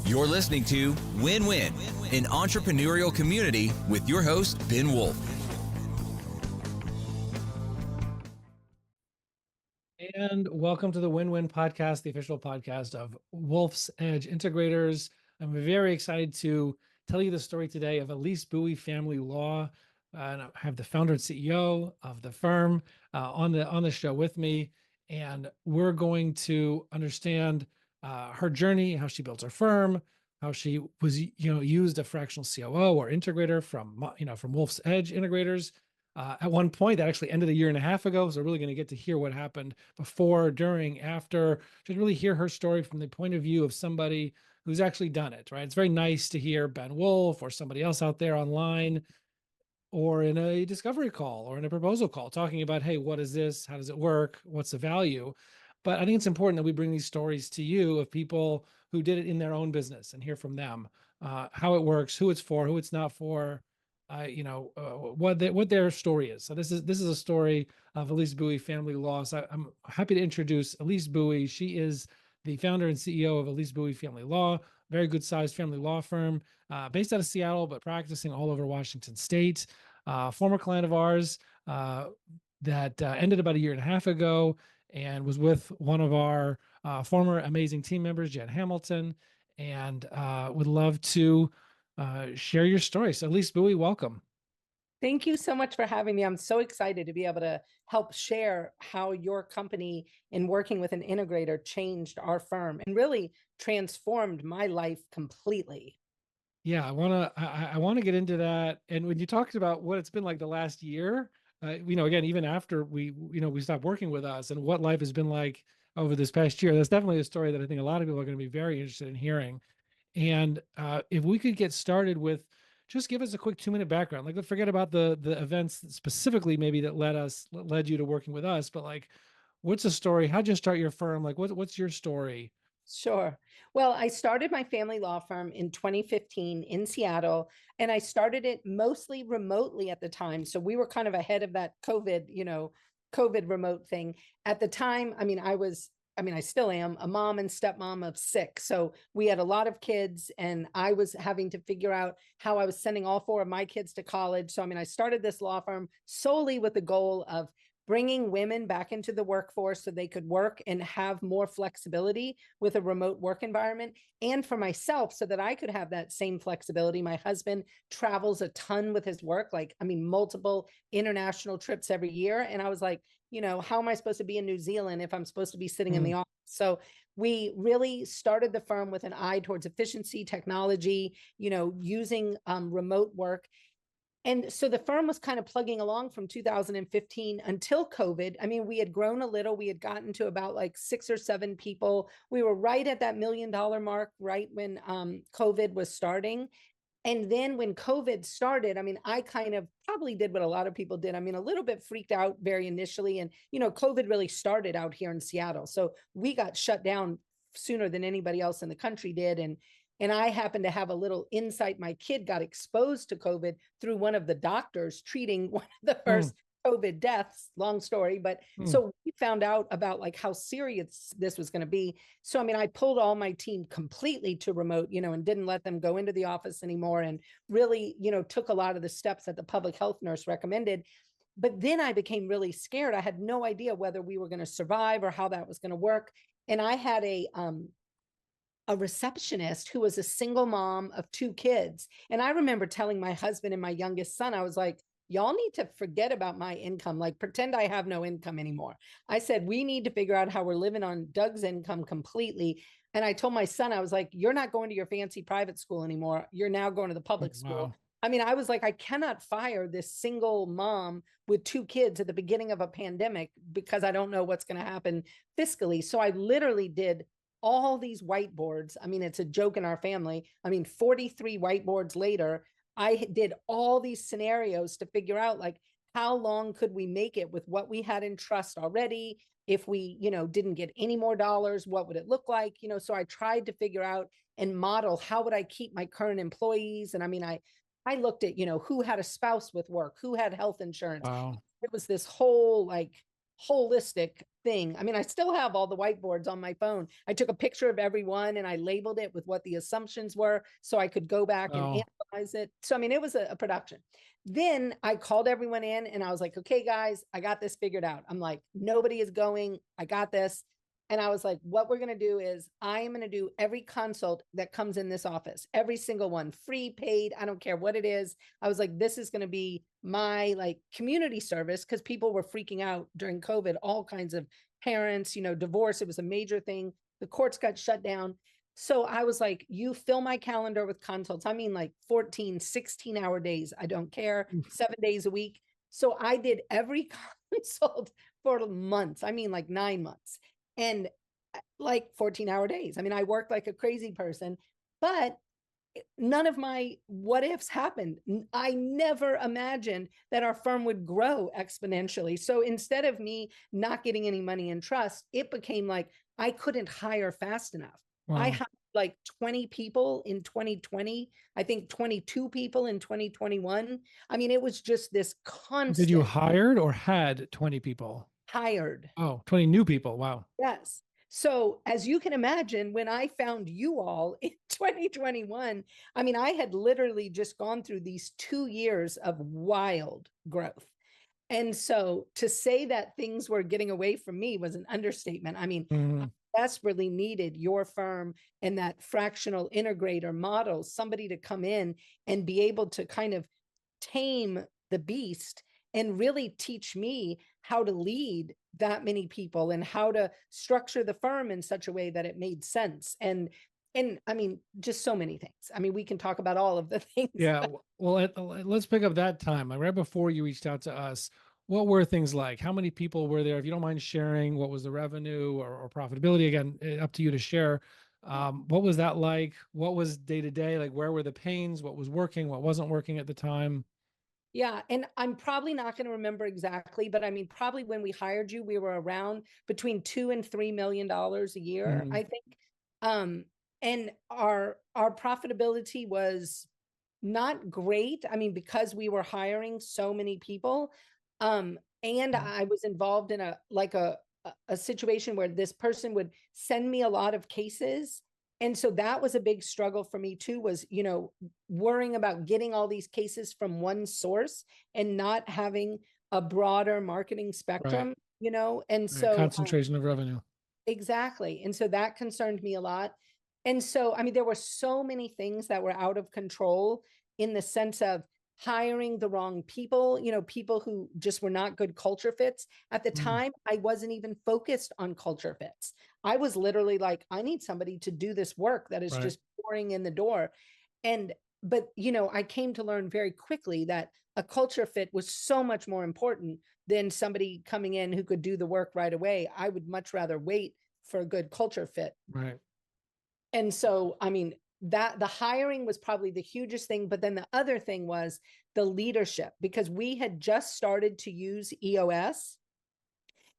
You're listening to Win-Win, an entrepreneurial community with your host, Ben Wolf. And welcome to the Win-Win podcast, the official podcast of Wolf's Edge Integrators. I'm very excited to tell you the story today of Elise Bowie Family Law. And I have the founder and CEO of the firm on the show with me. And we're going to understand her journey, how she built her firm, how she was, used a fractional COO or integrator from Wolf's Edge Integrators. At one point, that actually ended a year and a half ago. So we're really going to get to hear what happened before, during, after, to really hear her story from the point of view of somebody who's actually done it, right? It's very nice to hear Ben Wolf or somebody else out there online or in a discovery call or in a proposal call talking about, hey, what is this? How does it work? What's the value? But I think it's important that we bring these stories to you of people who did it in their own business and hear from them, how it works, who it's for, who it's not for, what their story is. So this is a story of Elise Bowie Family Law. So I'm happy to introduce Elise Bowie. She is the founder and CEO of Elise Bowie Family Law, very good sized family law firm based out of Seattle, but practicing all over Washington State. Former client of ours that ended about a year and a half ago and was with one of our former amazing team members, Jen Hamilton, and would love to share your story. So Elise Bowie, welcome. Thank you so much for having me. I'm so excited to be able to help share how your company in working with an integrator changed our firm and really transformed my life completely. Yeah, I want to get into that. And when you talked about what it's been like the last year, again, even after we stopped working with us and what life has been like over this past year, that's definitely a story that I think a lot of people are going to be very interested in hearing. And if we could get started with, just give us a quick 2-minute background. Like, forget about the events specifically, maybe that led you to working with us, but like, what's the story? How'd you start your firm? Like, what's your story? Sure. Well, I started my family law firm in 2015 in Seattle, and I started it mostly remotely at the time. So we were kind of ahead of that COVID remote thing. At the time, I still am a mom and stepmom of 6. So we had a lot of kids and I was having to figure out how I was sending all 4 of my kids to college. So, I started this law firm solely with the goal of bringing women back into the workforce so they could work and have more flexibility with a remote work environment, and for myself so that I could have that same flexibility. My husband travels a ton with his work, multiple international trips every year. And I was like, how am I supposed to be in New Zealand if I'm supposed to be sitting in the office? So we really started the firm with an eye towards efficiency, technology, using remote work. And so the firm was kind of plugging along from 2015 until COVID. We had grown a little. We had gotten to about 6 or 7 people. We were right at that $1 million mark, right when COVID was starting. And then when COVID started, I kind of probably did what a lot of people did. A little bit freaked out very initially. And, COVID really started out here in Seattle. So we got shut down sooner than anybody else in the country did. And I happened to have a little insight. My kid got exposed to COVID through one of the doctors treating one of the first COVID deaths, long story. But so we found out about how serious this was going to be. So, I pulled all my team completely to remote, and didn't let them go into the office anymore, and really, took a lot of the steps that the public health nurse recommended. But then I became really scared. I had no idea whether we were going to survive or how that was going to work. And I had a receptionist who was a single mom of 2 kids. And I remember telling my husband and my youngest son, I was like, y'all need to forget about my income, pretend I have no income anymore. I said, we need to figure out how we're living on Doug's income completely. And I told my son, I was like, you're not going to your fancy private school anymore. You're now going to the public school. Wow. I was like, I cannot fire this single mom with 2 kids at the beginning of a pandemic because I don't know what's going to happen fiscally. So I literally did all these whiteboards. It's a joke in our family. 43 whiteboards later, I did all these scenarios to figure out how long could we make it with what we had in trust already? If we, didn't get any more dollars, what would it look like? So I tried to figure out and model how would I keep my current employees. And I looked at, who had a spouse with work, who had health insurance. Wow. It was this whole holistic thing. I mean, I still have all the whiteboards on my phone. I took a picture of everyone and I labeled it with what the assumptions were so I could go back and Oh, analyze it. So, I mean, it was a production. Then I called everyone in and I was like, okay, guys, I got this figured out. I'm like, nobody is going. I got this. And I was like, what we're going to do is I am going to do every consult that comes in this office, every single one, free, paid. I don't care what it is. I was like, this is going to be my like community service because people were freaking out during COVID, all kinds of parents, divorce. It was a major thing. The courts got shut down. So I was like, you fill my calendar with consults. I mean, like 14, 16-hour days. I don't care, 7 days a week. So I did every consult for months. I mean, like 9 months and like 14-hour days. I mean, I worked like a crazy person, but none of my what ifs happened. I never imagined that our firm would grow exponentially. So instead of me not getting any money in trust, it became like I couldn't hire fast enough. I wow. had like 20 people in 2020, I think 22 people in 2021. I mean, it was just this Did you constant hired or had 20 people? hired. Oh, 20 new people. Wow. Yes. So, as you can imagine, when I found you all in 2021, I mean, I had literally just gone through these 2 years of wild growth. And so to say that things were getting away from me was an understatement. I mean, I Mhm. desperately needed your firm and that fractional integrator model, somebody to come in and be able to kind of tame the beast and really teach me how to lead that many people and how to structure the firm in such a way that it made sense. And I mean, just so many things. I mean, we can talk about all of the things. Yeah. But Well, let's pick up that time. Like right before you reached out to us, what were things like? How many people were there? If you don't mind sharing, what was the revenue or profitability? Again, up to you to share. What was that like? What was day to day? Like, where were the pains? What was working? What wasn't working at the time? yeah, and I'm probably not going to remember exactly, but I mean, probably when we hired you, we were around between $2 and $3 million a year, Mhm. I think. Um, and our profitability was not great. I mean, because we were hiring so many people, and I was involved in a situation where this person would send me a lot of cases. And so that was a big struggle for me too, was, worrying about getting all these cases from one source and not having a broader marketing Right. spectrum, and Right. so Concentration of revenue. exactly. And so that concerned me a lot. And so, I mean, there were so many things that were out of control in the sense of hiring the wrong people, people who just were not good culture fits. At the Mm. time, I wasn't even focused on culture fits. I was literally like, I need somebody to do this work that is Right. just pouring in the door. And, but, I came to learn very quickly that a culture fit was so much more important than somebody coming in who could do the work right away. I would much rather wait for a good culture fit. Right. And so, I mean, that the hiring was probably the hugest thing. But then the other thing was the leadership, because we had just started to use EOS.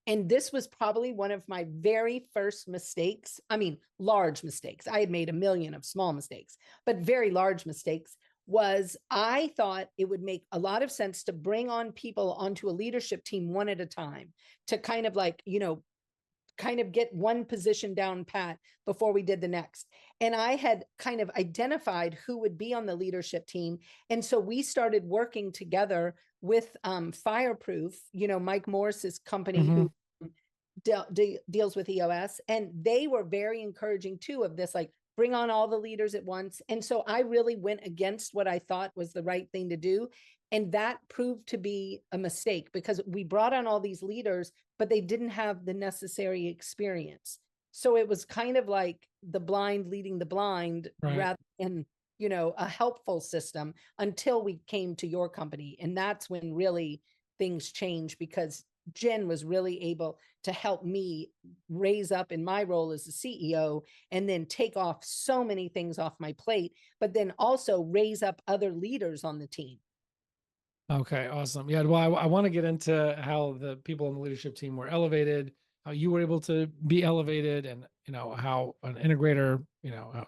And this was probably one of my very first mistakes. I mean, large mistakes. I had made a million of small mistakes, but very large mistakes. Was I thought it would make a lot of sense to bring on people onto a leadership team one at a time to kind of like, kind of get one position down pat before we did the next. And I had kind of identified who would be on the leadership team. And so we started working together with Fireproof, Mike Morris's company Hmm. who deals with EOS. And they were very encouraging too of this, like, bring on all the leaders at once. And so I really went against what I thought was the right thing to do. And that proved to be a mistake because we brought on all these leaders, but they didn't have the necessary experience. So it was kind of like the blind leading the blind Right. rather than, a helpful system until we came to your company. And that's when really things changed because Jen was really able to help me raise up in my role as the CEO and then take off so many things off my plate, but then also raise up other leaders on the team. Okay, awesome. Yeah, well, I want to get into how the people on the leadership team were elevated, how you were able to be elevated, and how an integrator,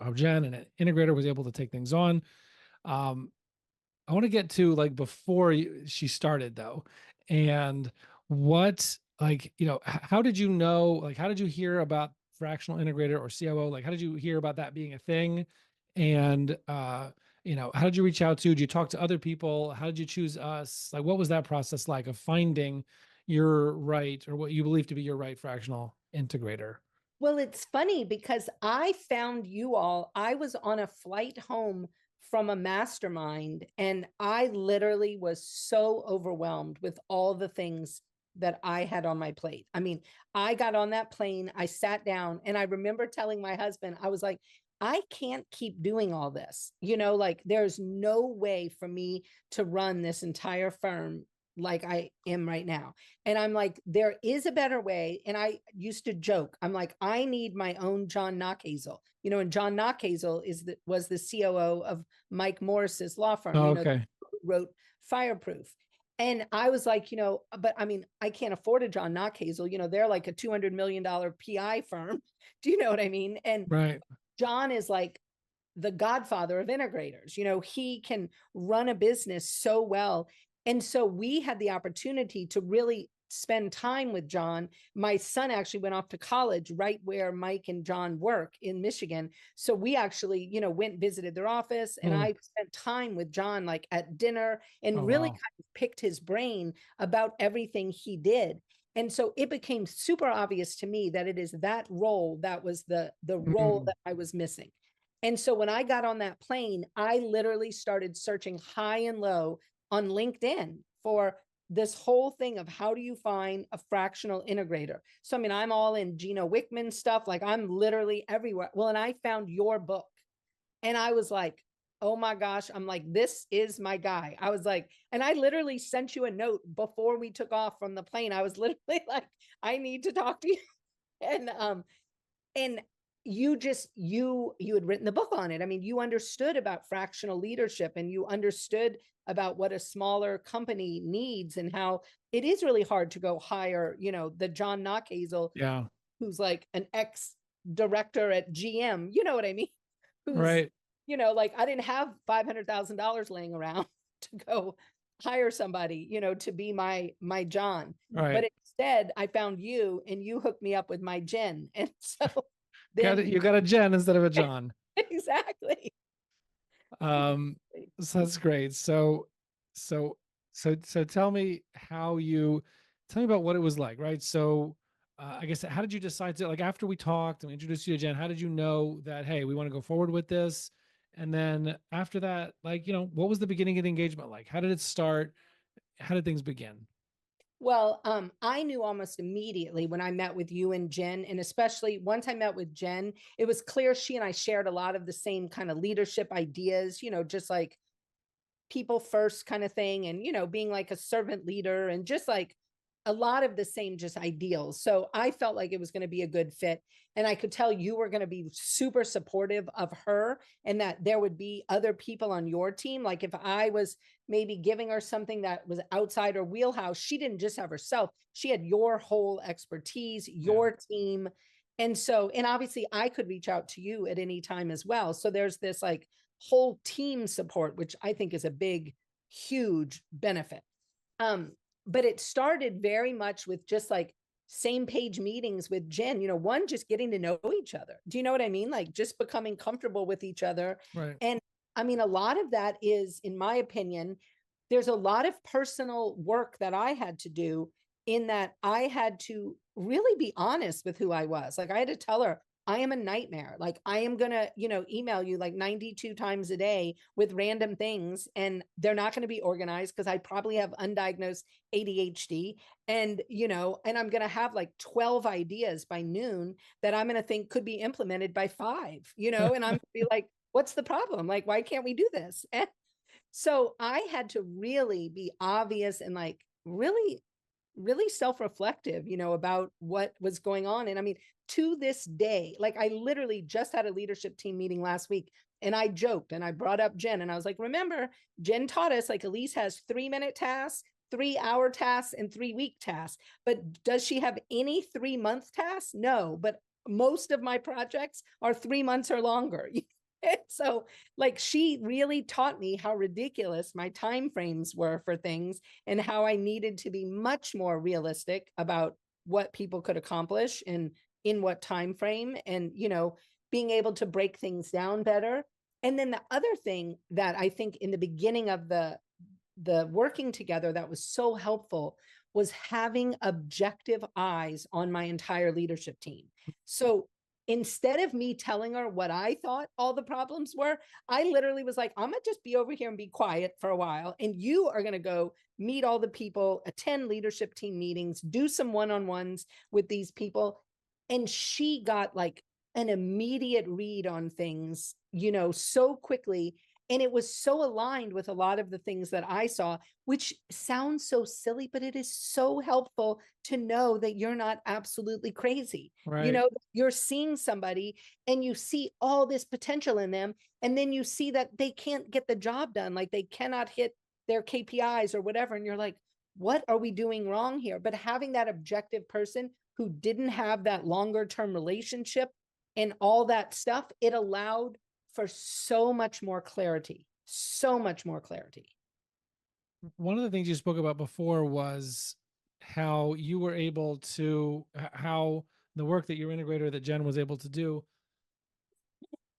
how Jen and an integrator was able to take things on. Um, I want to get to like before she started though, and what like, how did you know, like, how did you hear about fractional integrator or COO? Like, how did you hear about that being a thing? And, how did you reach out to, did you talk to other people? How did you choose us? Like, what was that process like of finding your right, or what you believe to be your right fractional integrator? Well, it's funny because I found you all. I was on a flight home from a mastermind, and I literally was so overwhelmed with all the things that I had on my plate. I mean, I got on that plane, I sat down, and I remember telling my husband, I was like, I can't keep doing all this. Like there's no way for me to run this entire firm like I am right now. And I'm like, there is a better way. And I used to joke, I'm like, I need my own John Knockhazel. And John Knockhazel was the COO of Mike Morris's law firm, Oh, okay. who wrote Fireproof. And I was like, but I mean, I can't afford a John Knockhazel. They're like a $200 million PI firm. Do you know what I mean? And Right. John is like the godfather of integrators. He can run a business so well. And so we had the opportunity to really spend time with John. My son actually went off to college right where Mike and John work in Michigan. So we actually, went visited their office, and I spent time with John like at dinner, and Oh, really wow. kind of picked his brain about everything he did. And so it became super obvious to me that it is that role that was the role Mm. that I was missing. And so when I got on that plane, I literally started searching high and low on LinkedIn for this whole thing of how do you find a fractional integrator. So, I mean, I'm all in Gino Wickman stuff. Like I'm literally everywhere. Well, and I found your book, and I was like, oh my gosh, I'm like, this is my guy. I was like, and I literally sent you a note before we took off from the plane. I was literally like, I need to talk to you. And you just you had written the book on it. I mean, you understood about fractional leadership, and you understood about what a smaller company needs, and how it is really hard to go hire, the John Knockhazel, Yeah. who's like an ex director at GM, you know what I mean? Who's, Right. like I didn't have $500,000 laying around to go hire somebody, to be my John. But Right. instead, I found you, and you hooked me up with my Jen. And so Got it. then You got a Jen instead of a John. exactly. Um, so that's great. So, so tell me tell me about what it was like, right? So, I guess, how did you decide to, like, after we talked and we introduced you to Jen, how did you know that, hey, we want to go forward with this? And then after that, like, what was the beginning of the engagement like? How did it start? How did things begin? Well, I knew almost immediately when I met with you and Jen, and especially once I met with Jen, it was clear she and I shared a lot of the same kind of leadership ideas, just like people first kind of thing, and being like a servant leader, and just like a lot of the same just ideals. So I felt like it was going to be a good fit, and I could tell you were going to be super supportive of her, and that there would be other people on your team. Like if I was maybe giving her something that was outside her wheelhouse, she didn't just have herself, she had your whole expertise, your team. And so, and obviously I could reach out to you at any time as well. So there's this like whole team support, which I think is a big, huge benefit. But it started very much with just like same page meetings with Jen, one, just getting to know each other. Do you know what I mean? Like just becoming comfortable with each other. Right. And I mean, a lot of that is, in my opinion, there's a lot of personal work that I had to do, in that I had to really be honest with who I was. Like I had to tell her, I am a nightmare. Like I am going to, email you like 92 times a day with random things, and they're not going to be organized because I probably have undiagnosed ADHD, and, and I'm going to have like 12 ideas by noon that I'm going to think could be implemented by 5, and I'm going to be like, what's the problem? Like, why can't we do this? And so I had to really be obvious and like really, really self-reflective, about what was going on. And I mean, to this day, like I literally just had a leadership team meeting last week, and I joked and I brought up Jen, and I was like, remember, Jen taught us like Elise has 3-minute tasks, 3-hour tasks, and 3-week tasks. But does she have any 3-month tasks? No, but most of my projects are 3 months or longer. So like she really taught me how ridiculous my time frames were for things, and how I needed to be much more realistic about what people could accomplish and in what time frame, and, being able to break things down better. And then the other thing that I think in the beginning of the working together that was so helpful was having objective eyes on my entire leadership team. So instead of me telling her what I thought all the problems were, I literally was like, I'm gonna just be over here and be quiet for a while, and you are gonna go meet all the people, attend leadership team meetings, do some one-on-ones with these people. And she got like an immediate read on things, so quickly. And it was so aligned with a lot of the things that I saw, which sounds so silly, but it is so helpful to know that you're not absolutely crazy. Right. You're seeing somebody and you see all this potential in them, and then you see that they can't get the job done, like they cannot hit their KPIs or whatever. And you're like, what are we doing wrong here? But having that objective person who didn't have that longer term relationship and all that stuff, it allowed for so much more clarity, so much more clarity. One of the things you spoke about before was how you were able to, how the work that your integrator that Jen was able to do,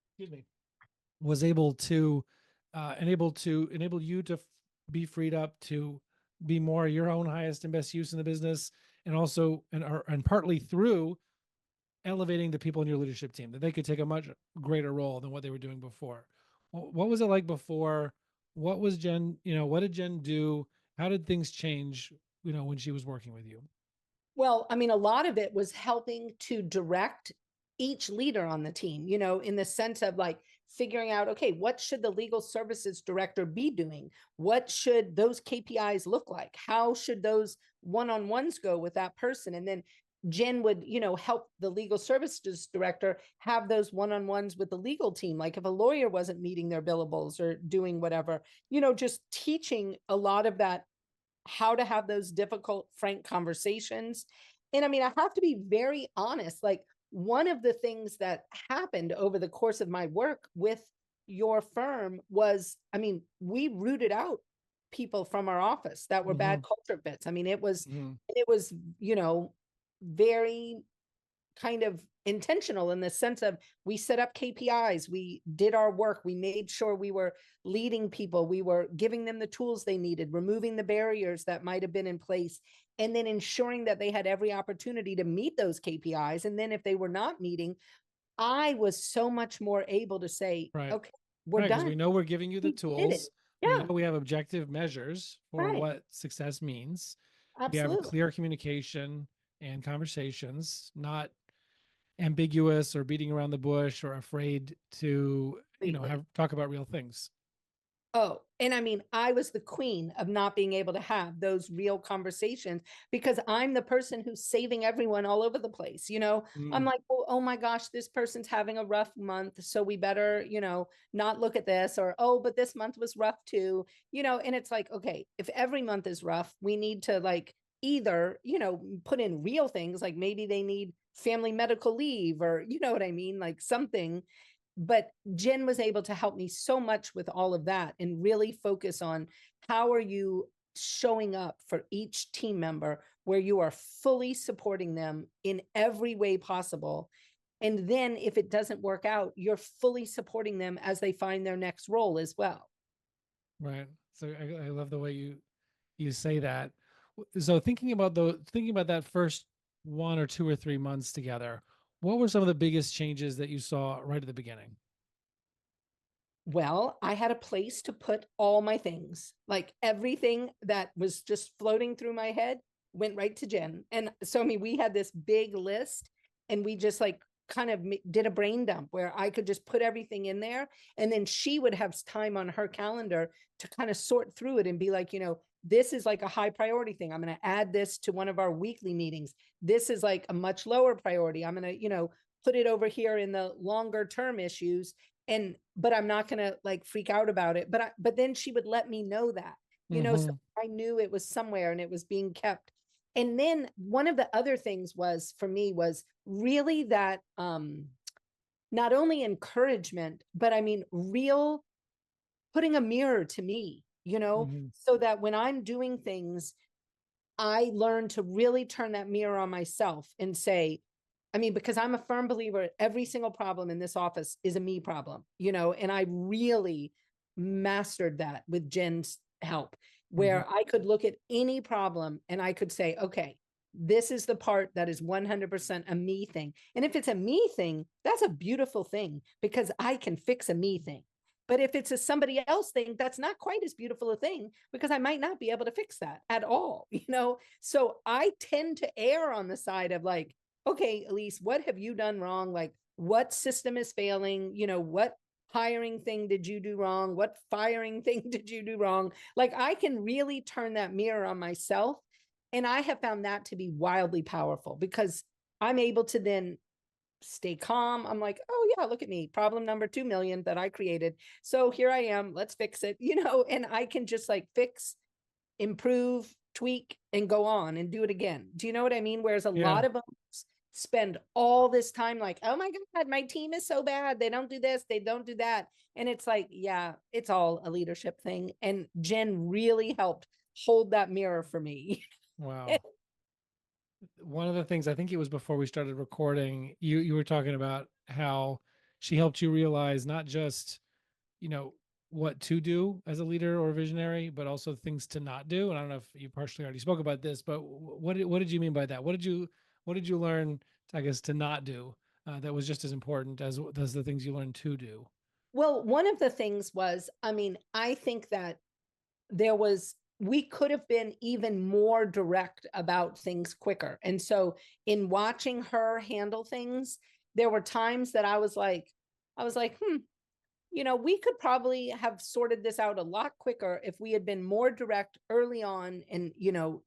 excuse me, was able to enable you to be freed up to be more your own highest and best use in the business, and also and partly through elevating the people in your leadership team, that they could take a much greater role than what they were doing before. What was it like before? What was Jen, what did Jen do? How did things change, when she was working with you? Well, I mean, a lot of it was helping to direct each leader on the team, in the sense of like figuring out, okay, what should the legal services director be doing? What should those KPIs look like? How should those one-on-ones go with that person? And then Jen would, help the legal services director have those one-on-ones with the legal team. Like if a lawyer wasn't meeting their billables or doing whatever, just teaching a lot of that, how to have those difficult, frank conversations. And I mean, I have to be very honest. Like one of the things that happened over the course of my work with your firm was, I mean, we rooted out people from our office that were bad culture fits. I mean, it was, very kind of intentional in the sense of we set up KPIs, we did our work, we made sure we were leading people, we were giving them the tools they needed, removing the barriers that might have been in place, and then ensuring that they had every opportunity to meet those KPIs. And then if they were not meeting, I was so much more able to say, Right. okay, we're Right, because done. we know we're giving you the We did it. tools. We Yeah, know we have objective measures for right. what success means. We have Absolutely. clear communication and conversations, not ambiguous or beating around the bush or afraid to, Completely. talk about real things. Oh, and I mean, I was the queen of not being able to have those real conversations because I'm the person who's saving everyone all over the place. I'm Mm, like, oh my gosh, this person's having a rough month. So we better, not look at this, or, oh, but this month was rough too, and it's like, okay, if every month is rough, we need to like either, put in real things, like maybe they need family medical leave, or, you know what I mean? Like something. But Jen was able to help me so much with all of that and really focus on how are you showing up for each team member where you are fully supporting them in every way possible. And then if it doesn't work out, you're fully supporting them as they find their next role as well. right. So I love the way you say that. So thinking about that first 1 or 2 or 3 months together, what were some of the biggest changes that you saw right at the beginning? Well, I had a place to put all my things, like everything that was just floating through my head went right to Jen. And so, I mean, we had this big list and we just like kind of did a brain dump where I could just put everything in there. And then she would have time on her calendar to kind of sort through it and be like, this is like a high priority thing. I'm going to add this to one of our weekly meetings. This is like a much lower priority. I'm going to, put it over here in the longer term issues. But I'm not going to like freak out about it. But then she would let me know that, so I knew it was somewhere and it was being kept. And then one of the other things was for me was really that, not only encouragement, but I mean, real putting a mirror to me, Mhm. so that when I'm doing things, I learned to really turn that mirror on myself and say, I mean, because I'm a firm believer, every single problem in this office is a me problem, and I really mastered that with Jen's help, where I could look at any problem and I could say, okay, this is the part that is 100% a me thing. And if it's a me thing, that's a beautiful thing because I can fix a me thing. But if it's a somebody else thing, that's not quite as beautiful a thing because I might not be able to fix that at all, So I tend to err on the side of like, okay, Elise, what have you done wrong? Like, what system is failing? What hiring thing did you do wrong? What firing thing did you do wrong? Like, I can really turn that mirror on myself. And I have found that to be wildly powerful because I'm able to then stay calm. I'm like, oh yeah, look at me. Problem number 2 million that I created. So here I am. Let's fix it, and I can just like fix, improve, tweak, and go on and do it again. Do you know what I mean? Whereas a lot of them spend all this time like, oh my God, my team is so bad. They don't do this, they don't do that. And it's like, yeah, it's all a leadership thing. And Jen really helped hold that mirror for me. Wow. One of the things, I think it was before we started recording, you were talking about how she helped you realize not just, what to do as a leader or visionary, but also things to not do. And I don't know if you partially already spoke about this, but what did you mean by that? What did you learn, I guess, to not do that was just as important as the things you learned to do? Well, one of the things was, I mean, I think that we could have been even more direct about things quicker. And so in watching her handle things, there were times that I was like, we could probably have sorted this out a lot quicker if we had been more direct early on and,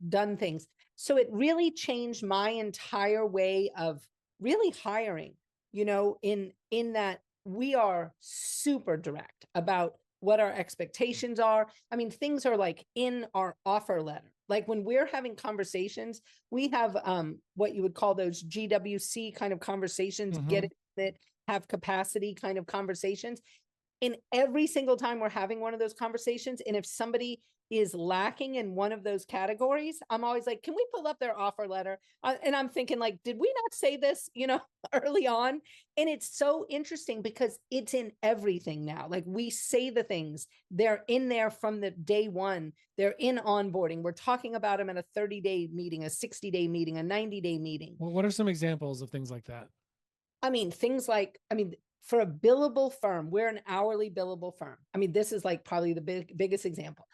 done things. So it really changed my entire way of really hiring, in that we are super direct about what our expectations are. I mean, things are like in our offer letter. Like when we're having conversations, we have what you would call those GWC kind of conversations, get it, have capacity kind of conversations. And every single time we're having one of those conversations, and if somebody is lacking in one of those categories, I'm always like, can we pull up their offer letter? And I'm thinking like, did we not say this, early on? And it's so interesting because it's in everything now. Like we say the things, they're in there from the day one. They're in onboarding. We're talking about them in a 30-day meeting, a 60-day meeting, a 90-day meeting. Well, what are some examples of things like that? Things like, for a billable firm, we're an hourly billable firm. This is like probably the biggest example.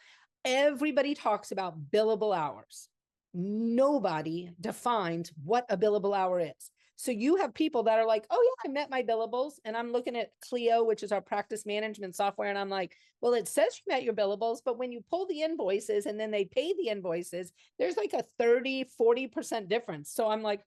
Everybody talks about billable hours. Nobody defines what a billable hour is. So you have people that are like, oh yeah, I met my billables. And I'm looking at Clio, which is our practice management software. And I'm like, well, it says you met your billables, but when you pull the invoices and then they pay the invoices, there's like a 30-40% difference. So I'm like,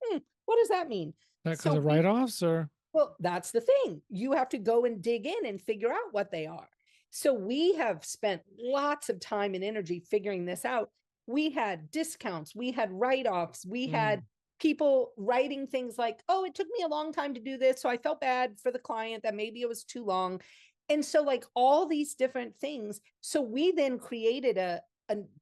what does that mean? That because of write-offs or? Well, that's the thing. You have to go and dig in and figure out what they are. So we have spent lots of time and energy figuring this out. We had discounts, we had write-offs, we had people writing things like, oh, it took me a long time to do this, so I felt bad for the client that maybe it was too long. And so like all these different things. So we then created a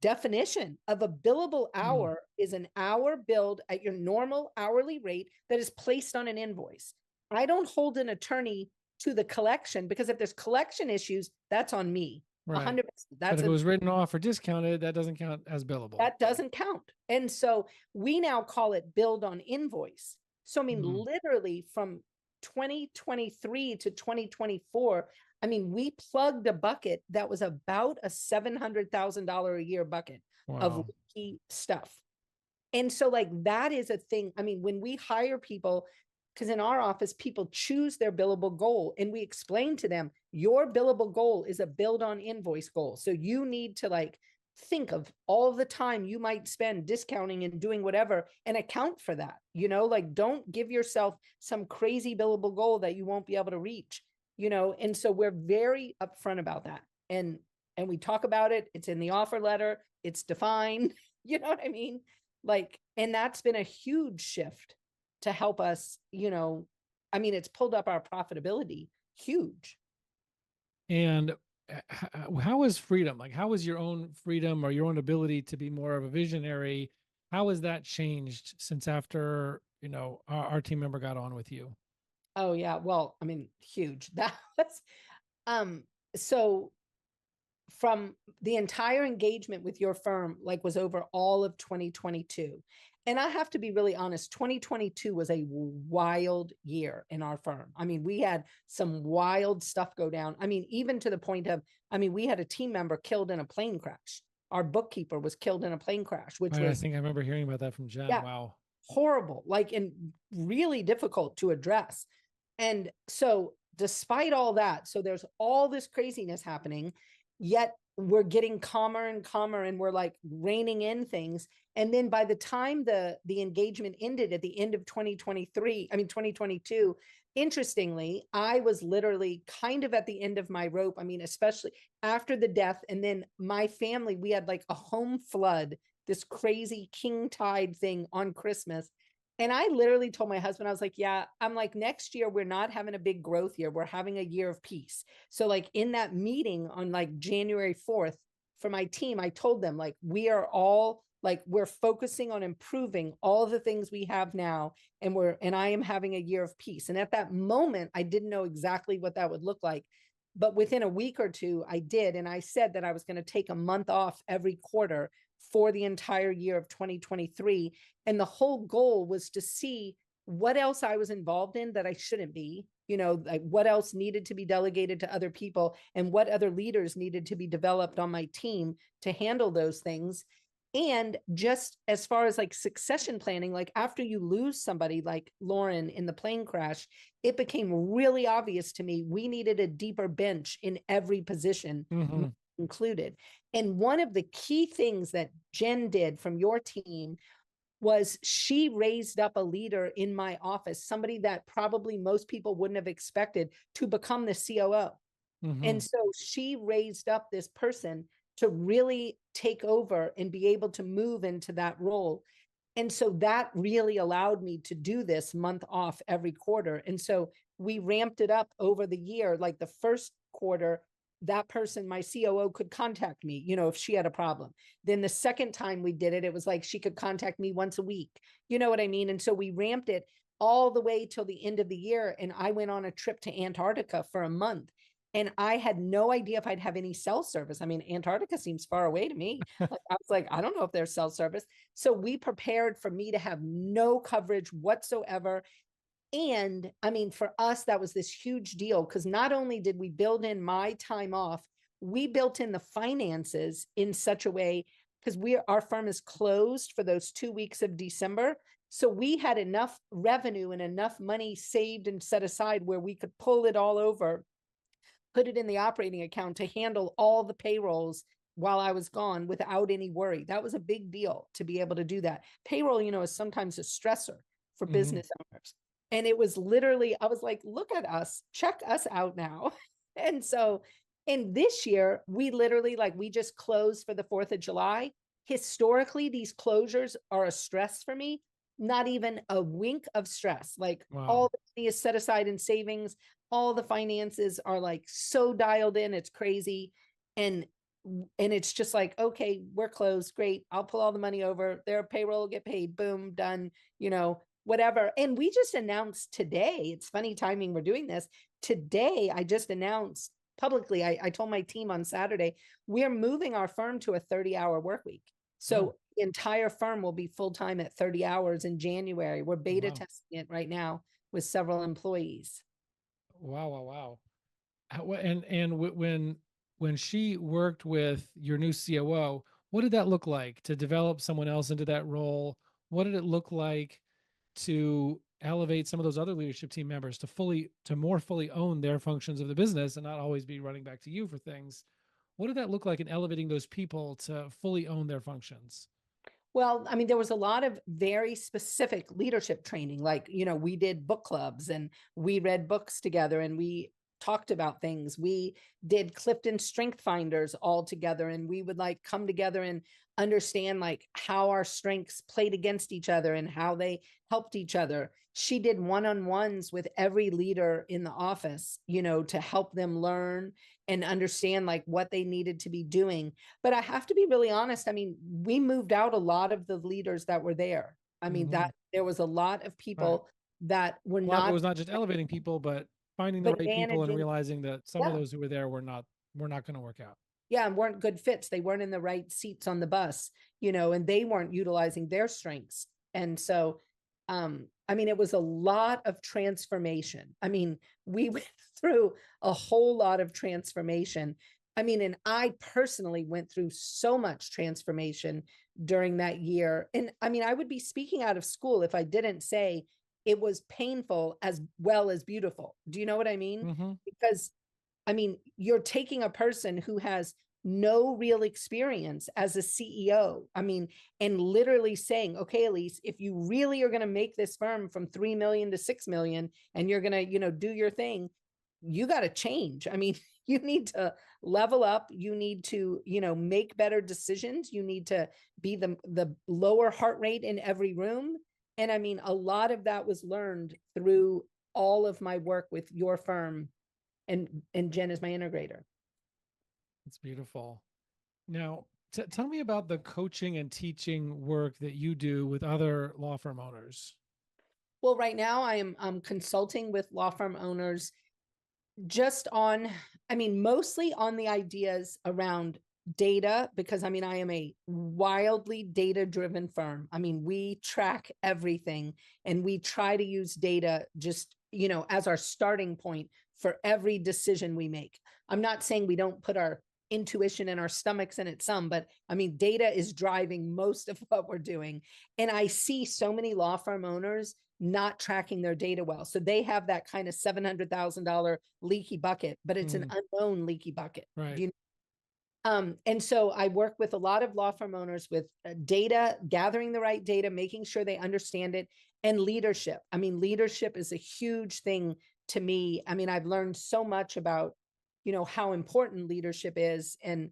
definition of a billable hour is an hour billed at your normal hourly rate that is placed on an invoice. I don't hold an attorney to the collection because if there's collection issues, that's on me. Right. 100%. But if it was written off or discounted, that doesn't count as billable. That doesn't count. And so we now call it billed on invoice. So, literally from 2023 to 2024, we plugged a bucket that was about a $700,000 a year bucket of leaky stuff. And so like, that is a thing. When we hire people, because in our office, people choose their billable goal and we explain to them, your billable goal is a billed on invoice goal. So you need to like think of all the time you might spend discounting and doing whatever and account for that, like don't give yourself some crazy billable goal that you won't be able to reach, and so we're very upfront about that. And we talk about it. It's in the offer letter. It's defined, you know what I mean? Like, and that's been a huge shift to help us, it's pulled up our profitability huge. And how is freedom? Like, how is your own freedom or your own ability to be more of a visionary How has that changed since after, our team member got on with you? Oh yeah. Well, I mean, huge. That was um so from the entire engagement with your firm, like, was over all of 2022. And I have to be really honest, 2022 was a wild year in our firm. I mean, we had some wild stuff go down. I mean, even to the point of, I mean, we had a team member killed in a plane crash. Our bookkeeper was killed in a plane crash, which Right, I was, think I remember hearing about that from Jen. yeah, Wow. horrible, like, and really difficult to address. And so, despite all that, so there's all this craziness happening, yet we're getting calmer and calmer, and we're like reining in things. And then by the time the engagement ended at the end of 2023, I mean 2022, interestingly, I was literally kind of at the end of my rope. I mean, especially after the death, and then my family, we had like a home flood, this crazy king tide thing on Christmas. And I literally told my husband, I was like, yeah, I'm like, next year, we're not having a big growth year. We're having a year of peace. So, like, in that meeting on like January 4th for my team, I told them, like, we are all like, we're focusing on improving all the things we have now. And I am having a year of peace. And at that moment, I didn't know exactly what that would look like. But within a week or two, I did. And I said that I was going to take a month off every quarter for the entire year of 2023. And the whole goal was to see what else I was involved in that I shouldn't be, like what else needed to be delegated to other people, and what other leaders needed to be developed on my team to handle those things. And just as far as like succession planning, like after you lose somebody like Lauren in the plane crash, it became really obvious to me we needed a deeper bench in every position, Mhm. included. And one of the key things that Jen did from your team was she raised up a leader in my office, somebody that probably most people wouldn't have expected to become the COO. And Mhm. so she raised up this person to really take over and be able to move into that role. And so that really allowed me to do this month off every quarter. And so we ramped it up over the year. Like the first quarter, that person, my COO, could contact me, if she had a problem. Then the second time we did it, it was like she could contact me once a week. You know what I mean? And so we ramped it all the way till the end of the year. And I went on a trip to Antarctica for a month. And I had no idea if I'd have any cell service. I mean, Antarctica seems far away to me. Like, I was like, I don't know if there's cell service. So we prepared for me to have no coverage whatsoever. And I mean, for us, that was this huge deal because not only did we build in my time off, we built in the finances in such a way, because our firm is closed for those 2 weeks of December. So we had enough revenue and enough money saved and set aside where we could pull it all over, put it in the operating account to handle all the payrolls while I was gone without any worry. That was a big deal to be able to do that. Payroll, is sometimes a stressor for Mhm. business owners. And it was literally, I was like, look at us, check us out now. And so, in this year, we literally, like, we just closed for the 4th of July. Historically, these closures are a stress for me, not even a wink of stress. Like, all Wow. the money is set aside in savings, all the finances are like so dialed in, it's crazy. And it's just like, okay, we're closed, great, I'll pull all the money over, their payroll will get paid, boom, done, whatever. And we just announced today, it's funny timing, we're doing this today. I just announced publicly, I told my team on Saturday, we're moving our firm to a 30-hour work week. Oh, So the entire firm will be full-time at 30 hours in January. We're beta wow. testing it right now with several employees. Wow, wow, wow. When she worked with your new COO, what did that look like to develop someone else into that role? What did it look like to elevate some of those other leadership team members to more fully own their functions of the business and not always be running back to you for things? What did that look like in elevating those people to fully own their functions? Well, I mean, there was a lot of very specific leadership training. Like, we did book clubs and we read books together, and we talked about things. We did Clifton Strength Finders all together, and we would like come together and understand like how our strengths played against each other and how they helped each other. She did one-on-ones with every leader in the office, you know, to help them learn and understand like what they needed to be doing. But I have to be really honest. I mean, we moved out a lot of the leaders that were there. I mean, that there was a lot of Right. people that were A lot of it not, was not just elevating people, but finding the but right people and managing. realizing that some of Yeah. those who were there were not going to work out. Yeah, and weren't good fits. They weren't in the right seats on the bus, you know, and they weren't utilizing their strengths. And so, I mean, it was a lot of transformation. I mean, we went through a whole lot of transformation. I mean, and I personally went through so much transformation during that year. And I mean, I would be speaking out of school if I didn't say it was painful as well as beautiful. Do you know what I mean? Mm-hmm. Because I mean, you're taking a person who has no real experience as a CEO. I mean, and literally saying, okay, Elise, if you really are going to make this firm from 3 million to 6 million and you're going to, you know, do your thing, you got to change. I mean, you need to level up. You need to, you know, make better decisions. You need to be the lower heart rate in every room. And I mean, a lot of that was learned through all of my work with your firm, and Jen is my integrator. It's beautiful. Now, tell me about the coaching and teaching work that you do with other law firm owners. Well, right now I'm consulting with law firm owners just on, I mean, mostly on the ideas around data, because I mean, I am a wildly data-driven firm. I mean, we track everything and we try to use data just, you know, as our starting point for every decision we make. I'm not saying we don't put our intuition and our stomachs in it some, but I mean, data is driving most of what we're doing. And I see so many law firm owners not tracking their data well. So they have that kind of $700,000 leaky bucket, but it's an unknown leaky bucket. Right. Do you and so I work with a lot of law firm owners with data, gathering the right data, making sure they understand it, and leadership. I mean, leadership is a huge thing to me. I mean, I've learned so much about, you know, how important leadership is, and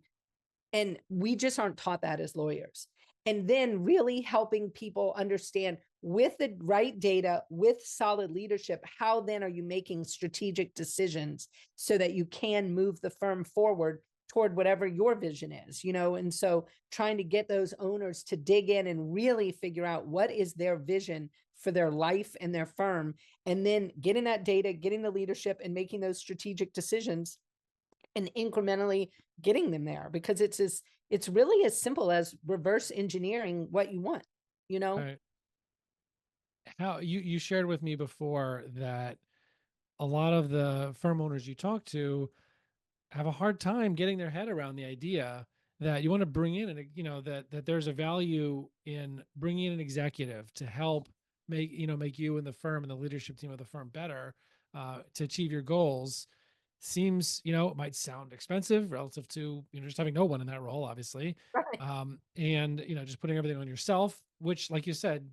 we just aren't taught that as lawyers. And then really helping people understand with the right data, with solid leadership, how then are you making strategic decisions so that you can move the firm forward toward whatever your vision is, you know? And so trying to get those owners to dig in and really figure out what is their vision for their life and their firm, and then getting that data, getting the leadership and making those strategic decisions and incrementally getting them there, because it's really as simple as reverse engineering what you want, you know? Right. How you shared with me before that a lot of the firm owners you talk to have a hard time getting their head around the idea that you want to bring in, and you know that there's a value in bringing in an executive to help make you and the firm and the leadership team of the firm better to achieve your goals. Seems, it might sound expensive relative to just having no one in that role, obviously. Right. And just putting everything on yourself, which, like you said,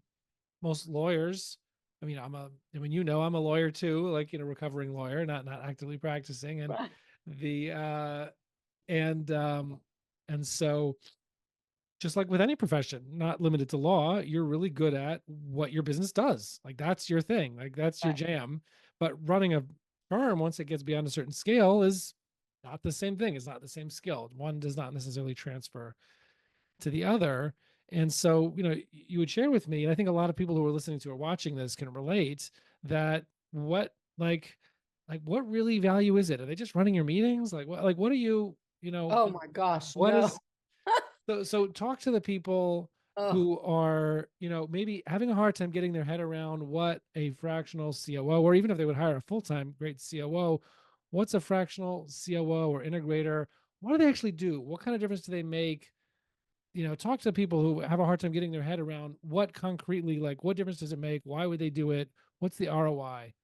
most lawyers, I mean, I'm a lawyer too, like, recovering lawyer, not actively practicing. And Right. the and so, just like with any profession, not limited to law, you're really good at what your business does. Like, that's your thing, like that's your Right. jam. But running a firm, once it gets beyond a certain scale, is not the same thing. It's not the same skill. One does not necessarily transfer to the other. And so, you would share with me, and I think a lot of people who are listening to or watching this can relate, that what really value is it? Are they just running your meetings? What are you, Oh my gosh, what no. is, so talk to the people Oh, who are, maybe having a hard time getting their head around what a fractional COO, or even if they would hire a full-time great COO, what's a fractional COO or integrator? What do they actually do? What kind of difference do they make? Talk to people who have a hard time getting their head around what concretely, like, what difference does it make? Why would they do it? What's the ROI?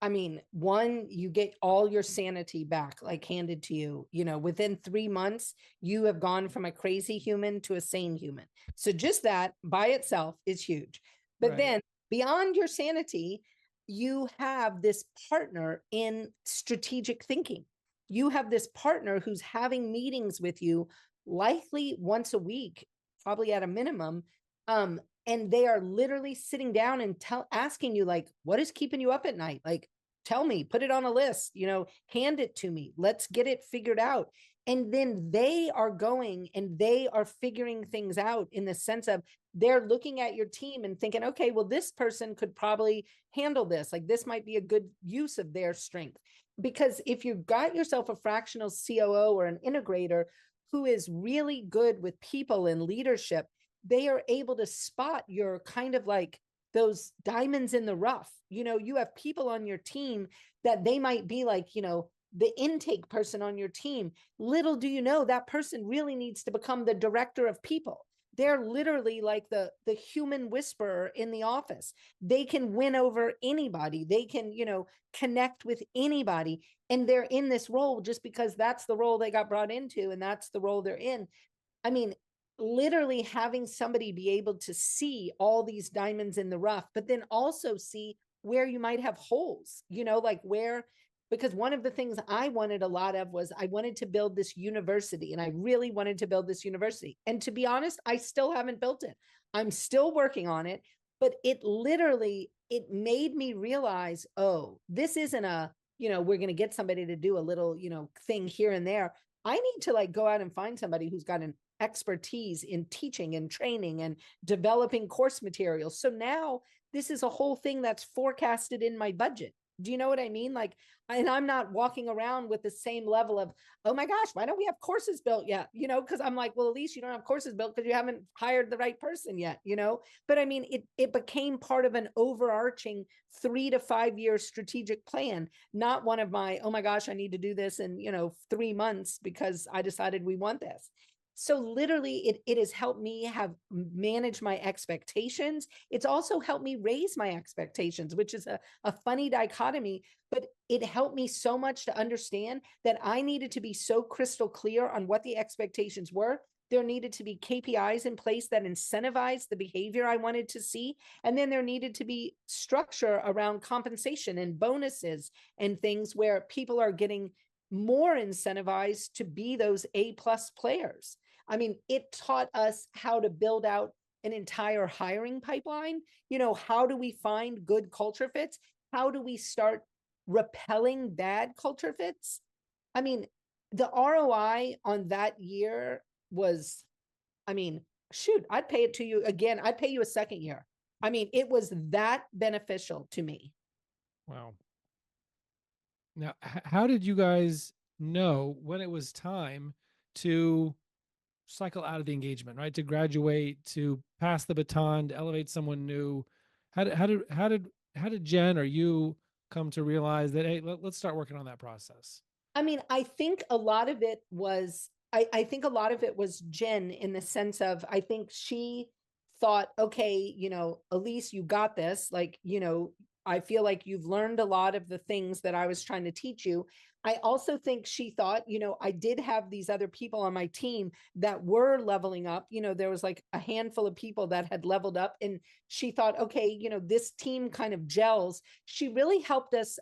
I mean, one, you get all your sanity back, like handed to you, within 3 months, you have gone from a crazy human to a sane human. So just that by itself is huge. But Right. then beyond your sanity, you have this partner in strategic thinking. You have this partner who's having meetings with you, likely once a week, probably at a minimum. And they are literally sitting down and asking you, like, what is keeping you up at night? Like, tell me, put it on a list, hand it to me. Let's get it figured out. And then they are going and they are figuring things out in the sense of they're looking at your team and thinking, okay, well, this person could probably handle this. Like, this might be a good use of their strength. Because if you've got yourself a fractional COO or an integrator who is really good with people and leadership, they are able to spot your kind of like those diamonds in the rough. You have people on your team that they might be like, the intake person on your team. Little do you know, that person really needs to become the director of people. They're literally like the human whisperer in the office. They can win over anybody. They can, connect with anybody. And they're in this role just because that's the role they got brought into and that's the role they're in. I mean, literally having somebody be able to see all these diamonds in the rough, but then also see where you might have holes, like where, because one of the things I wanted a lot of was I wanted to build this university, and I really wanted to build this university. And to be honest, I still haven't built it. I'm still working on it, but it made me realize, oh, this isn't we're going to get somebody to do a little, thing here and there. I need to like go out and find somebody who's got an expertise in teaching and training and developing course materials. So now this is a whole thing that's forecasted in my budget. Do you know what I mean? Like, and I'm not walking around with the same level of, oh my gosh, why don't we have courses built yet? Because I'm like, well, at least you don't have courses built because you haven't hired the right person yet, But I mean, it became part of an overarching 3 to 5 year strategic plan, not one of my, oh my gosh, I need to do this in, 3 months because I decided we want this. So literally it has helped me have manage my expectations. It's also helped me raise my expectations, which is a funny dichotomy, but it helped me so much to understand that I needed to be so crystal clear on what the expectations were. There needed to be KPIs in place that incentivized the behavior I wanted to see. And then there needed to be structure around compensation and bonuses and things where people are getting more incentivized to be those A+ players. I mean, it taught us how to build out an entire hiring pipeline. How do we find good culture fits? How do we start repelling bad culture fits? I mean, the ROI on that year was, shoot, I'd pay it to you again. I'd pay you a second year. I mean, it was that beneficial to me. Wow. Now, how did you guys know when it was time to cycle out of the engagement, right? To graduate, to pass the baton, to elevate someone new. How did Jen or you come to realize that, hey, let's start working on that process? I mean, I think a lot of it was I think a lot of it was Jen, in the sense of, I think she thought, okay, Elise, you got this. Like, I feel like you've learned a lot of the things that I was trying to teach you. I also think she thought, I did have these other people on my team that were leveling up. There was like a handful of people that had leveled up, and she thought, okay, this team kind of gels. She really helped us.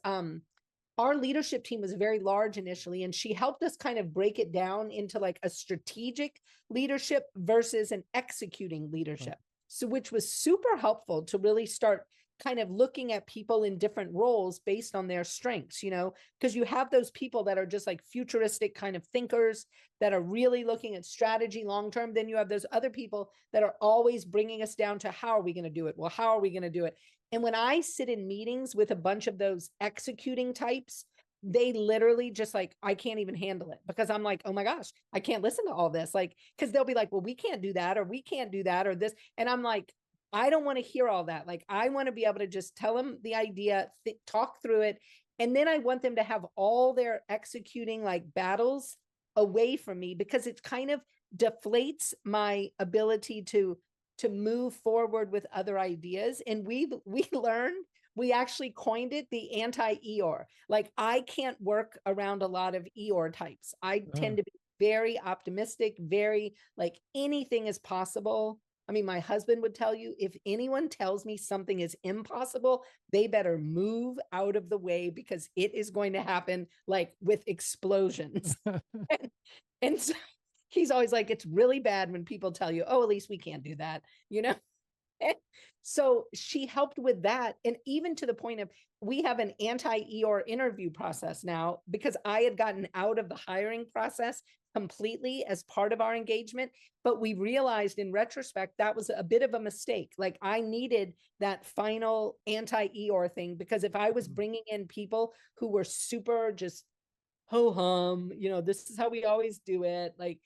Our leadership team was very large initially, and she helped us kind of break it down into like a strategic leadership versus an executing leadership. So, which was super helpful to really start kind of looking at people in different roles based on their strengths, because you have those people that are just like futuristic kind of thinkers that are really looking at strategy long-term. Then you have those other people that are always bringing us down to, how are we going to do it? Well, how are we going to do it? And when I sit in meetings with a bunch of those executing types, they literally just like, I can't even handle it, because I'm like, oh my gosh, I can't listen to all this. Like, because they'll be like, well, we can't do that, or we can't do that, or this. And I'm like, I don't want to hear all that. Like, I want to be able to just tell them the idea, talk through it. And then I want them to have all their executing like battles away from me, because it kind of deflates my ability to move forward with other ideas. And we learned, we actually coined it the anti-Eeyore. Like, I can't work around a lot of Eeyore types. I tend to be very optimistic, very like anything is possible. I mean, my husband would tell you, if anyone tells me something is impossible, they better move out of the way because it is going to happen like with explosions. And so he's always like, it's really bad when people tell you, oh, at least we can't do that, you know? So she helped with that. And even to the point of, we have an anti-EOR interview process now because I had gotten out of the hiring process completely as part of our engagement. But we realized in retrospect, that was a bit of a mistake. Like I needed that final anti-EOR thing, because if I was bringing in people who were super just ho hum, you know, this is how we always do it. Like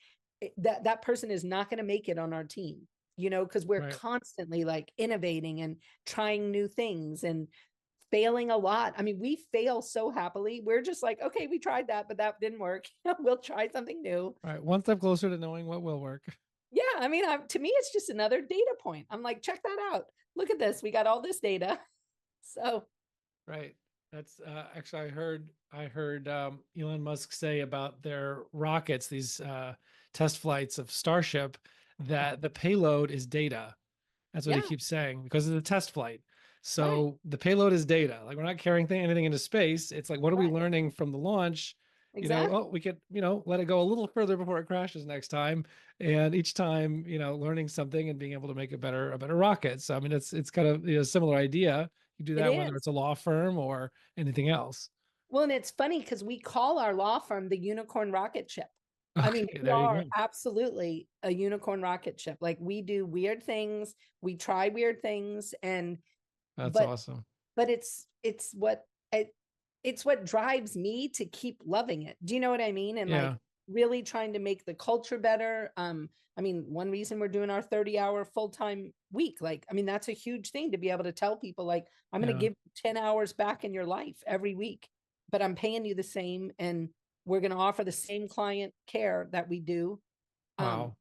that person is not going to make it on our team, you know, because we're constantly like innovating and trying new things and failing a lot. I mean, we fail so happily. We're just like, okay, we tried that, but that didn't work. We'll try something new. All right. One step closer to knowing what will work. Yeah. I mean, to me, it's just another data point. I'm like, check that out. Look at this. We got all this data. So. Right. That's actually, I heard Elon Musk say about their rockets, these test flights of Starship, that the payload is data. That's what he keeps saying because of the test flight. So the payload is data. Like we're not carrying anything into space. It's like, what are we learning from the launch? Exactly. You know, oh, we could, you know, let it go a little further before it crashes next time. And each time, you know, learning something and being able to make a better rocket. So I mean, it's kind of, you know, a similar idea. You do that whether it's a law firm or anything else. Well, and it's funny because we call our law firm the unicorn rocket ship. I mean, we there you are go. absolutely a unicorn rocket ship. Like we do weird things, we try weird things, and That's awesome. But it's what drives me to keep loving it. Do you know what I mean? And like really trying to make the culture better. I mean, one reason we're doing our 30-hour full-time week, like, I mean, that's a huge thing to be able to tell people, like, I'm going to give you 10 hours back in your life every week, but I'm paying you the same. And we're going to offer the same client care that we do. Wow.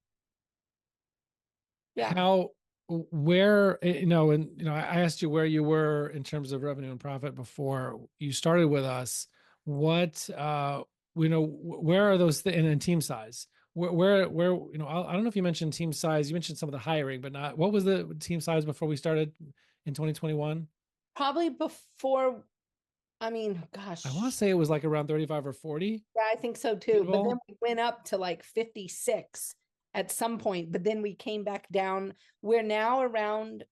Yeah. Where, you know, and, you know, I asked you where you were in terms of revenue and profit before you started with us. What, you know, where are those in team size? Where, you know, I don't know if you mentioned team size. You mentioned some of the hiring, but not, what was the team size before we started in 2021? Probably before, I mean, gosh, I want to say it was like around 35 or 40. yeah, I think so too. But then we went up to like 56 at some point, but then we came back down. We're now around,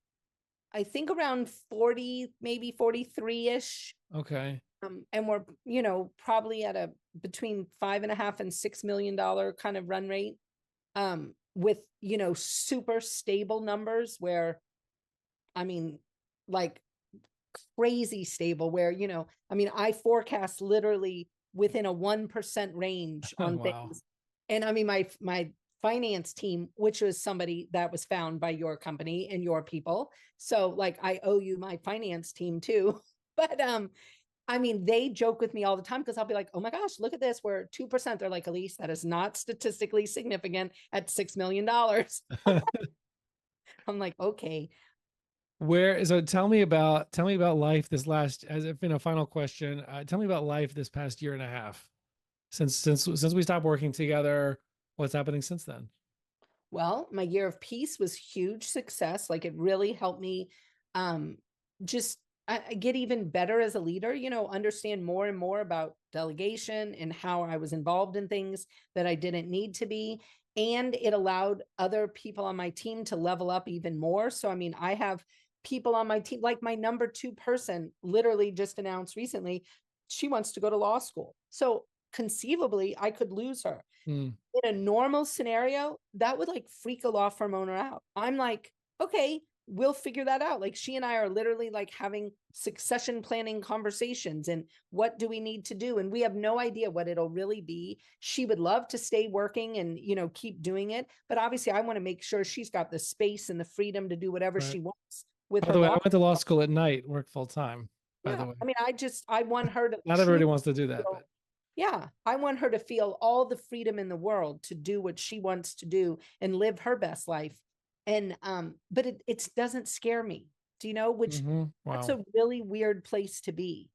I think around 40, maybe 43-ish. Okay. And we're, you know, probably at a between $5.5 and $6 million kind of run rate. With, you know, super stable numbers where, I mean, like crazy stable where, you know, I mean, I forecast literally within a 1% range on things. And I mean, my finance team, which was somebody that was found by your company and your people. So like, I owe you my finance team too. But, I mean, they joke with me all the time because I'll be like, oh my gosh, look at this. We're 2%. They're like, Elise, that is not statistically significant at $6 million. I'm like, okay. So tell me about life this last, as if in a final question, tell me about life this past year and a half since we stopped working together. What's happening since then? Well, my year of peace was huge success. Like it really helped me just get even better as a leader, you know, understand more and more about delegation and how I was involved in things that I didn't need to be. And it allowed other people on my team to level up even more. So, I mean, I have people on my team, like my number 2 person literally just announced recently, she wants to go to law school. So conceivably, I could lose her. In a normal scenario, that would like freak a law firm owner out. I'm like, okay, we'll figure that out. Like she and I are literally like having succession planning conversations and what do we need to do? And we have no idea what it'll really be. She would love to stay working and, you know, keep doing it. But obviously I want to make sure she's got the space and the freedom to do whatever she wants with By her the way, law. I went to law school at night, work full time, by the way. I mean, I want her to Not everybody wants to do that, but yeah, I want her to feel all the freedom in the world to do what she wants to do and live her best life. And but it doesn't scare me. Do you know, which that's a really weird place to be,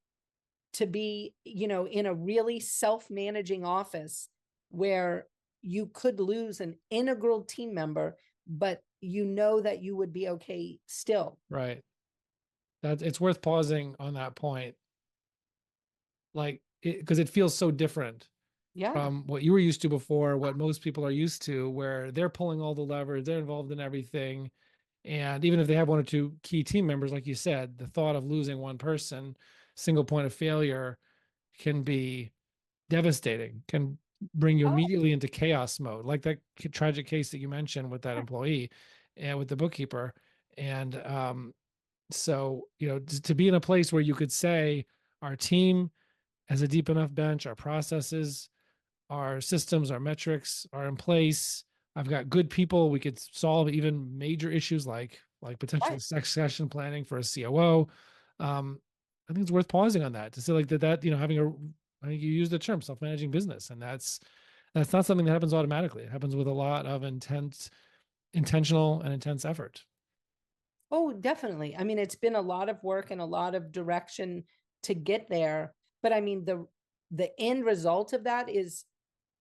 you know, in a really self-managing office where you could lose an integral team member, but you know that you would be okay still. Right. It's worth pausing on that point. Like, because it feels so different Yeah. from what you were used to before, what most people are used to, where they're pulling all the levers, they're involved in everything. And even if they have one or two key team members, like you said, the thought of losing one person, single point of failure, can be devastating, can bring you Oh, immediately into chaos mode, like that tragic case that you mentioned with that employee and with the bookkeeper. And so, to be in a place where you could say, our team has a deep enough bench, our processes, our systems, our metrics are in place. I've got good people. We could solve even major issues like potentially right. succession planning for a COO. I think it's worth pausing on that to say like that having I think you use the term self-managing business, and that's not something that happens automatically. It happens with a lot of intentional and intense effort. Oh, definitely. I mean, it's been a lot of work and a lot of direction to get there. But I mean, the end result of that is,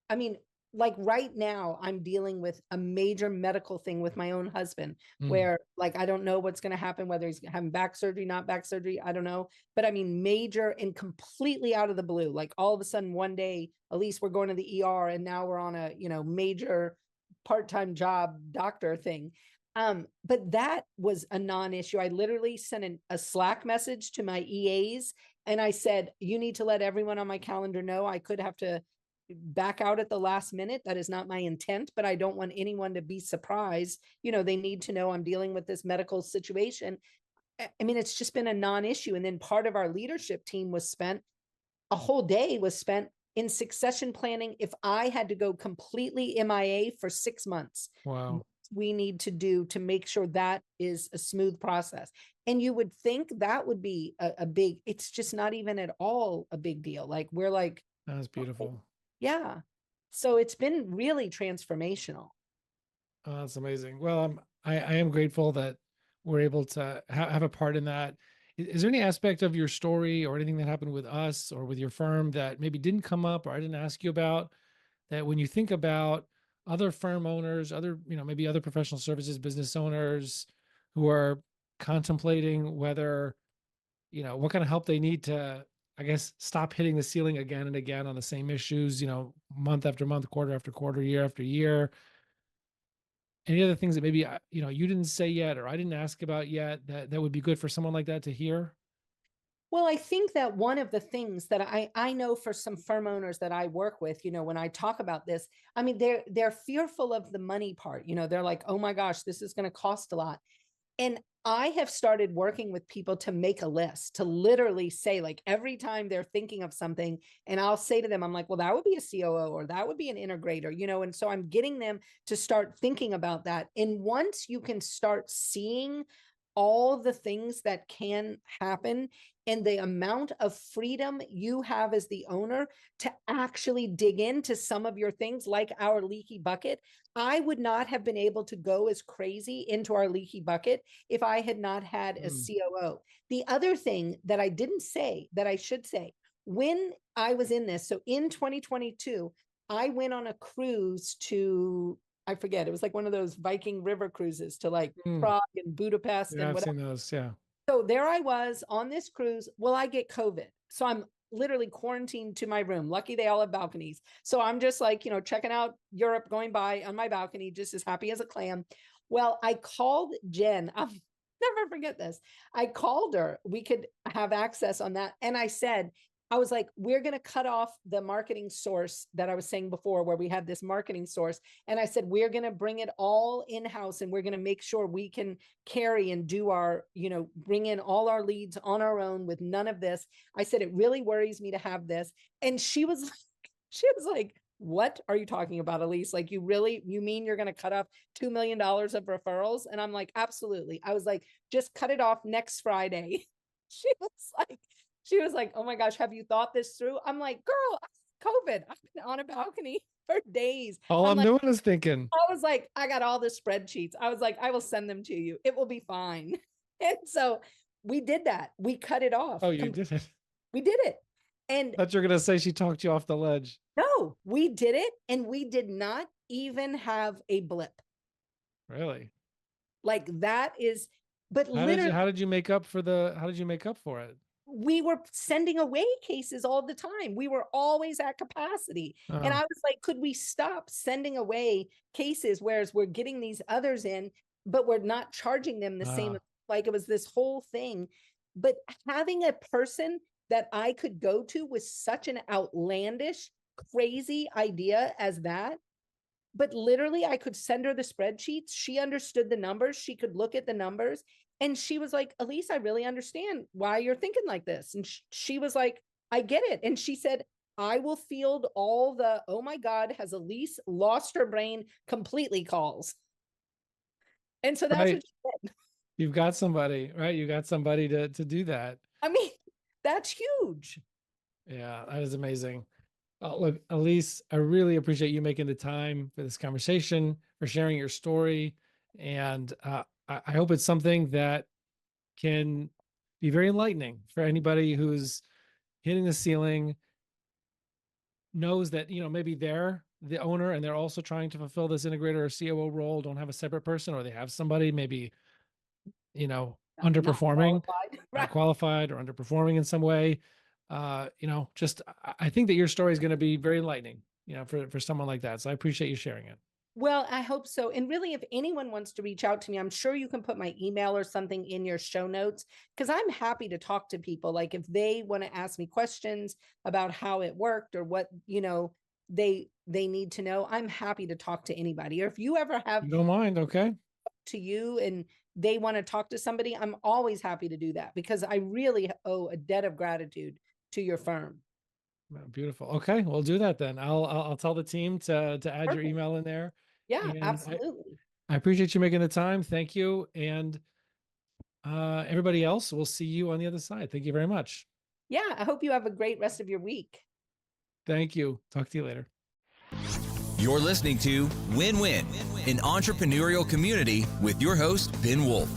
I mean, like right now, I'm dealing with a major medical thing with my own husband, Mm, where like I don't know what's going to happen, whether he's having back surgery, not back surgery, I don't know. But I mean, major and completely out of the blue. Like all of a sudden, one day, at least we're going to the ER, and now we're on a major part-time job doctor thing. But that was a non-issue. I literally sent a Slack message to my EAs, and I said, you need to let everyone on my calendar know I could have to back out at the last minute. That is not my intent, but I don't want anyone to be surprised. They need to know I'm dealing with this medical situation. I mean, it's just been a non-issue. And then part of our leadership team a whole day was spent in succession planning. If I had to go completely MIA for 6 months, wow. we need to do to make sure that is a smooth process. And you would think that would be a big, it's just not even at all a big deal. Like we're like, That's beautiful. yeah. So it's been really transformational. Oh, that's amazing. Well, I am grateful that we're able to have a part in that. Is there any aspect of your story or anything that happened with us or with your firm that maybe didn't come up or I didn't ask you about, that when you think about other firm owners, maybe other professional services business owners who are contemplating whether, what kind of help they need to, I guess, stop hitting the ceiling again and again on the same issues, month after month, quarter after quarter, year after year? Any other things that maybe you didn't say yet or I didn't ask about yet that would be good for someone like that to hear? Well, I think that one of the things that I know for some firm owners that I work with, when I talk about this, I mean, they're fearful of the money part. They're like, oh my gosh, this is going to cost a lot. And I have started working with people to make a list, to literally say, like, every time they're thinking of something, and I'll say to them, I'm like, well, that would be a COO or that would be an integrator, and so I'm getting them to start thinking about that. And once you can start seeing all the things that can happen and the amount of freedom you have as the owner to actually dig into some of your things, like our leaky bucket. I would not have been able to go as crazy into our leaky bucket if I had not had a Mm, COO. The other thing that I didn't say that I should say, when I was in this, so in 2022, I went on a cruise to, I forget, it was like one of those Viking river cruises to like mm. Prague and Budapest Yeah, and I've whatever. seen those. Yeah. So there I was on this cruise. Well, I get COVID. So I'm literally quarantined to my room. Lucky they all have balconies. So I'm just like, checking out Europe, going by on my balcony, just as happy as a clam. Well, I called Jen. I'll never forget this. I called her. We could have access on that. And I said, I was like, we're going to cut off the marketing source that I was saying before, where we had this marketing source. And I said, we're going to bring it all in house, and we're going to make sure we can carry and do our, bring in all our leads on our own with none of this. I said, it really worries me to have this. And she was like, what are you talking about, Elise? Like, you mean you're going to cut off $2 million of referrals? And I'm like, absolutely. I was like, just cut it off next Friday. She was like, oh my gosh, have you thought this through? I'm like, girl, COVID. I've been on a balcony for days. All I'm I'm like, doing is thinking. I was like, I got all the spreadsheets. I was like, I will send them to you. It will be fine. And so we did that. We cut it off. Oh, you did it. We did it. And Thought you were gonna say she talked you off the ledge. no, we did it. And we did not even have a blip. Really? Like that is, but How literally did you make up for it? we were sending away cases all the time. We were always at capacity. And Oh, I was like, could we stop sending away cases, whereas we're getting these others in, but we're not charging them the same? ah, Like it was this whole thing. But having a person that I could go to with such an outlandish, crazy idea as that, but literally I could send her the spreadsheets. She understood the numbers. She could look at the numbers. And she was like, Elise, I really understand why you're thinking like this. And she was like, I get it. And she said, I will field all the, oh my God, has Elise lost her brain completely calls. And so that's right. what she said. You've got somebody, right? You got somebody to do that. I mean, that's huge. Yeah, that is amazing. Look, Elise, I really appreciate you making the time for this conversation, for sharing your story. And I hope it's something that can be very enlightening for anybody who's hitting the ceiling, knows that, maybe they're the owner and they're also trying to fulfill this integrator or COO role, don't have a separate person, or they have somebody maybe, Not underperforming, qualified. not qualified or underperforming in some way. Just I think that your story is going to be very enlightening, for someone like that. So I appreciate you sharing it. Well, I hope so. And really, if anyone wants to reach out to me, I'm sure you can put my email or something in your show notes, because I'm happy to talk to people. Like if they want to ask me questions about how it worked or what, they need to know, I'm happy to talk to anybody. Or if you ever have You don't mind, okay? to you and they want to talk to somebody, I'm always happy to do that because I really owe a debt of gratitude to your firm. Beautiful. Okay, we'll do that then. I'll tell the team to add your Perfect. email in there. Yeah, And absolutely. I appreciate you making the time. Thank you. And everybody else, we'll see you on the other side. Thank you very much. Yeah, I hope you have a great rest of your week. Thank you. Talk to you later. You're listening to Win Win, an entrepreneurial community with your host, Ben Wolf.